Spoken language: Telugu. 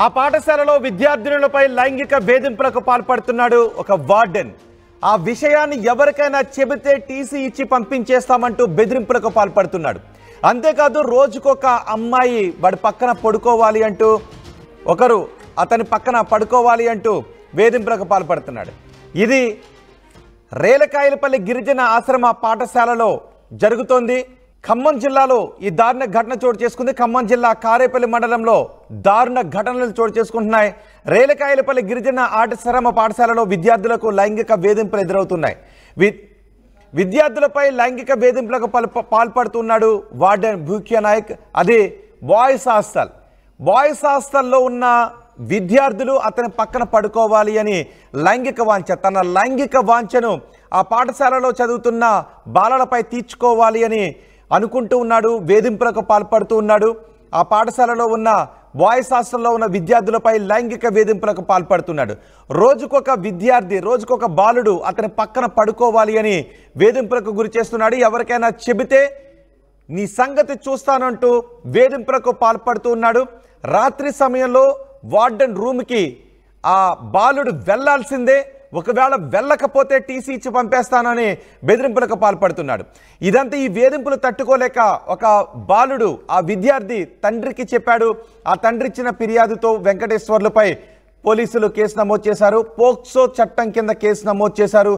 ఆ పాఠశాలలో విద్యార్థినులపై లైంగిక వేధింపులకు పాల్పడుతున్నాడు ఒక వార్డెన్. ఆ విషయాన్ని ఎవరికైనా చెబితే టీసీ ఇచ్చి పంపించేస్తామంటూ బెదిరింపులకు పాల్పడుతున్నాడు. అంతేకాదు రోజుకొక అమ్మాయి వాడి పక్కన పడుకోవాలి అంటూ, ఒకరు అతని పక్కన పడుకోవాలి అంటూ వేధింపులకు పాల్పడుతున్నాడు. ఇది రేలకాయలపల్లి గిరిజన ఆశ్రమ పాఠశాలలో జరుగుతోంది. ఖమ్మం జిల్లాలో ఈ దారుణ ఘటన చోటు చేసుకుంది. ఖమ్మం జిల్లా కారేపల్లి మండలంలో దారుణ ఘటనలు చోటు చేసుకుంటున్నాయి. రేలకాయలపల్లి గిరిజన ఆశ్రమ పాఠశాలలో విద్యార్థులకు లైంగిక వేధింపులు ఎదురవుతున్నాయి. విద్యార్థులపై లైంగిక వేధింపులకు పాల్పడుతున్నాడు వార్డెన్ భూక్యా నాయక్. అది బాయ్స్ హాస్టల్. బాయ్స్ హాస్టల్లో ఉన్న విద్యార్థులు అతని పక్కన పడుకోవాలి అని లైంగిక వాంఛ, తన లైంగిక వాంఛను ఆ పాఠశాలలో చదువుతున్న బాలలపై తీర్చుకోవాలి అని అనుకుంటూ ఉన్నాడు. వేధింపులకు పాల్పడుతూ ఉన్నాడు. ఆ పాఠశాలలో ఉన్న బాయ్స్ హాస్టల్లో ఉన్న విద్యార్థులపై లైంగిక వేధింపులకు పాల్పడుతున్నాడు. రోజుకొక విద్యార్థి, రోజుకొక బాలుడు అతని పక్కన పడుకోవాలి అని వేధింపులకు గురి చేస్తున్నాడు. ఎవరికైనా చెబితే నీ సంగతి చూస్తానంటూ వేధింపులకు పాల్పడుతూ ఉన్నాడు. రాత్రి సమయంలో వార్డెన్ రూమ్కి ఆ బాలుడు వెళ్లాల్సిందే, ఒకవేళ వెళ్ళకపోతే టీసీ ఇచ్చి పంపేస్తానని బెదిరింపులకు పాల్పడుతున్నాడు. ఇదంతా ఈ వేధింపులు తట్టుకోలేక ఒక బాలుడు, ఆ విద్యార్థి తండ్రికి చెప్పాడు. ఆ తండ్రి ఇచ్చిన ఫిర్యాదుతో వెంకటేశ్వర్లపై పోలీసులు కేసు నమోదు చేశారు. పోక్సో చట్టం కింద కేసు నమోదు చేశారు.